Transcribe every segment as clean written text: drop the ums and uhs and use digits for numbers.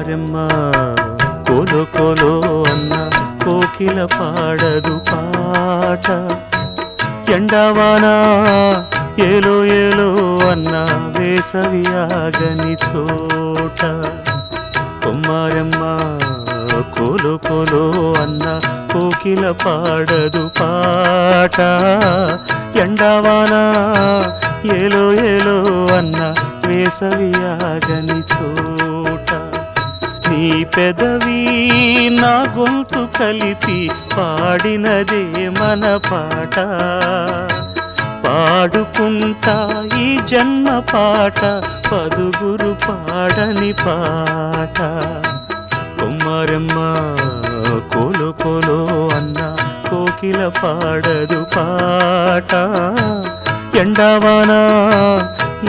కొమ్మారెమ్మ కోలో కోలో అన్న కోకిల పాడదు పాట ఎండవానా ఏలో ఏలో అన్న వేసవి ఆగని చోట కొమ్మారెమ్మ కోలో కోలో అన్న కోకిల పాడదు పాట ఎండవానా ఏలో ఏలో అన్న వేసవి ఆగని చోట నీ పెదవి నా గొంతు కలిపి పాడినదే మన పాట పాడుకుంటా ఈ జన్మ పాట పదుగురు పాడని పాట కొమ్మారెమ్మ కోలో కోలో అన్న కోకిల పాడదు పాట ఎండవానా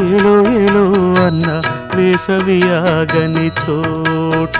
ఏలో ఏలో అన్న వేసవి ఆగని చోట